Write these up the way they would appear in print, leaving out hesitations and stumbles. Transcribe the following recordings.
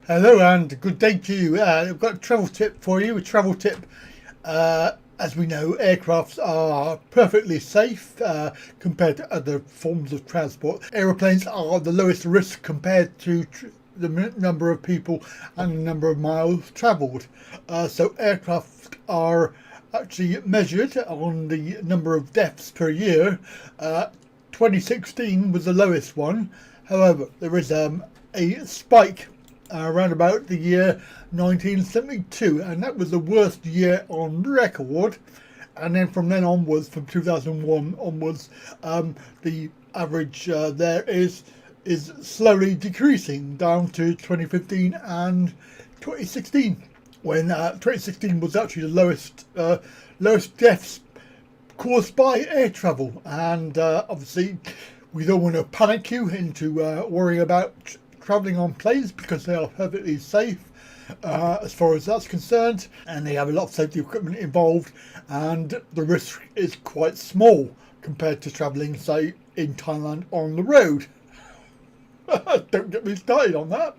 Hello and good day to you. I've got a travel tip for you. A travel tip. As we know, aircrafts are perfectly safe compared to other forms of transport. Aeroplanes are the lowest risk compared to the number of people and the number of miles travelled. So aircraft are actually measured on the number of deaths per year. 2016 was the lowest one. However, there is a spike around about the year 1972, and that was the worst year on record. And then from then onwards, from 2001 onwards, the average there is slowly decreasing down to 2015 and 2016, when 2016 was actually the lowest deaths caused by air travel. And obviously, we don't want to panic you into worrying about travelling on planes, because they are perfectly safe as far as that's concerned, and they have a lot of safety equipment involved, and the risk is quite small compared to travelling, say, in Thailand on the road. Don't get me started on that.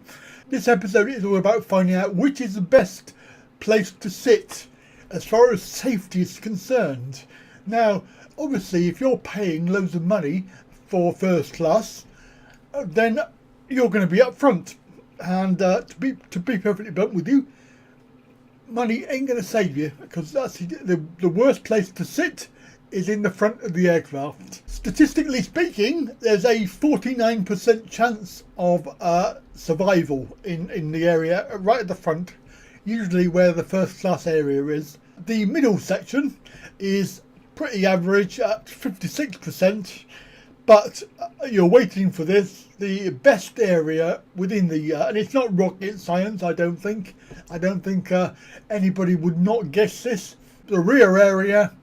This episode is all about finding out which is the best place to sit as far as safety is concerned. Now, obviously, if you're paying loads of money for first class, then you're going to be up front, and to be perfectly blunt with you, money ain't going to save you, because that's the worst place to sit is in the front of the aircraft. Statistically speaking, there's a 49% chance of survival in the area right at the front, usually where the first class area is. The middle section is pretty average at 56%. But you're waiting for this. The best area within the and it's not rocket science. I don't think anybody would not guess this. The rear area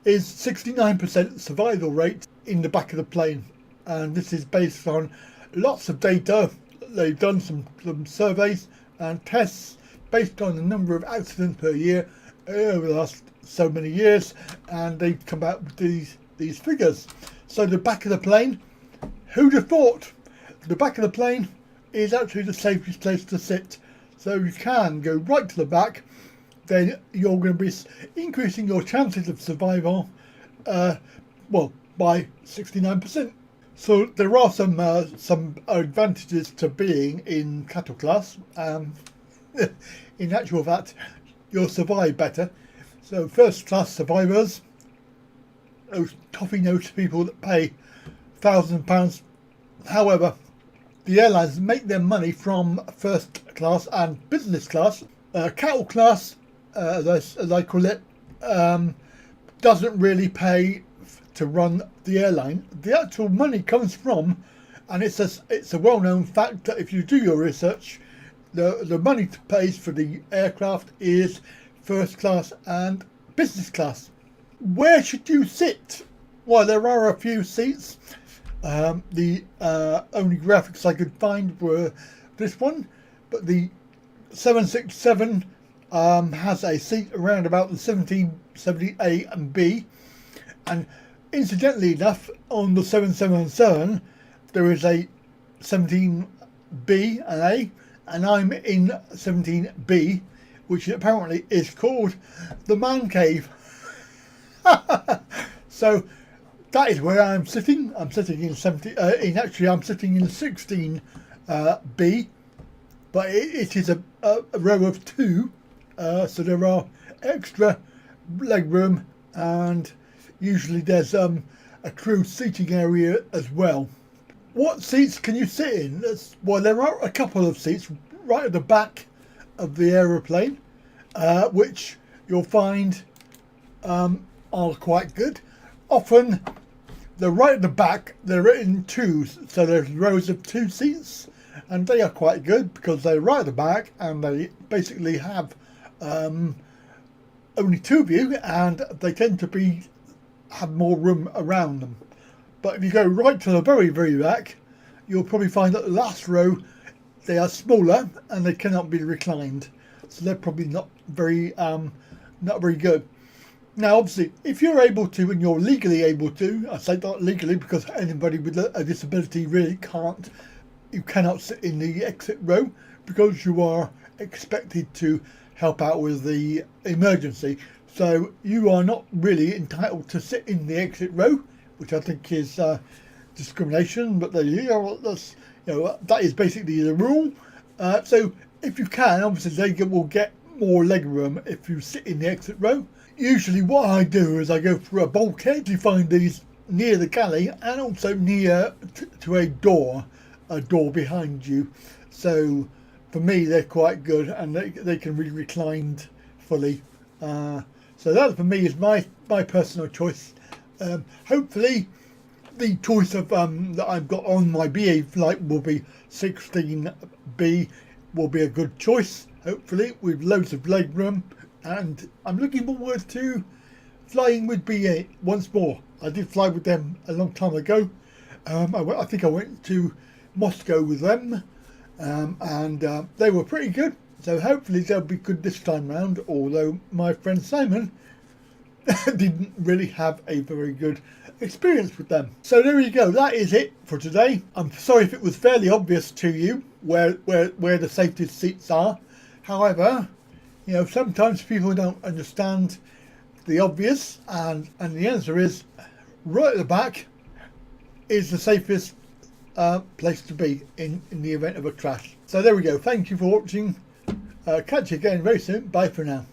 is 69% survival rate in the back of the plane, and this is based on lots of data. They've done some surveys and tests based on the number of accidents per year over the last so many years, and they've come out with these figures. So the back of the plane, who'd have thought? The back of the plane is actually the safest place to sit. So you can go right to the back, then you're going to be increasing your chances of survival, by 69%. So there are some advantages to being in cattle class. In actual fact, you'll survive better. So first class survivors, those toffee-nosed people that pay £1,000. However, the airlines make their money from first class and business class. Cattle class, as I call it, doesn't really pay to run the airline. The actual money comes from, and it's a well-known fact that if you do your research, the money pays for the aircraft is first class and business class. Where should you sit? Well, there are a few seats. The only graphics I could find were this one, but the 767 has a seat around about the 1770A and B, and incidentally enough, on the 777 there is a 17B and A, and I'm in 17B, which apparently is called the man cave. So that is where I'm sitting. I'm sitting in 70. I'm sitting in 16B, but it is a row of two, so there are extra leg room, and usually there's a crew seating area as well. What seats can you sit in? Well, there are a couple of seats right at the back of the aeroplane, which you'll find are quite good. Often they're right at the back, they're in twos, so there's rows of two seats, and they are quite good because they're right at the back and they basically have only two of you, and they tend to have more room around them. But if you go right to the very, very back, you'll probably find that the last row, they are smaller and they cannot be reclined, so they're probably not very good. Now, obviously, if you're able to, and you're legally able to, I say not legally because anybody with a disability really can't you cannot sit in the exit row because you are expected to help out with the emergency. So you are not really entitled to sit in the exit row, which I think is discrimination. But there you go. That's, that is basically the rule. So if you can, obviously they will get more leg room if you sit in the exit row. Usually what I do is I go through a bulkhead. You find these near the galley and also near to a door behind you. So for me they're quite good, and they can be reclined fully. So that for me is my personal choice. Hopefully the choice of that I've got on my BA flight will be 16B, will be a good choice, hopefully, with loads of leg room. And I'm looking forward to flying with BA once more. I did fly with them a long time ago. I think I went to Moscow with them, and they were pretty good. So hopefully they'll be good this time round, although my friend Simon didn't really have a very good experience with them. So there you go, that is it for today. I'm sorry if it was fairly obvious to you where the safety seats are. However, sometimes people don't understand the obvious, and the answer is right at the back is the safest place to be in the event of a crash. So there we go, thank you for watching. Catch you again very soon. Bye for now.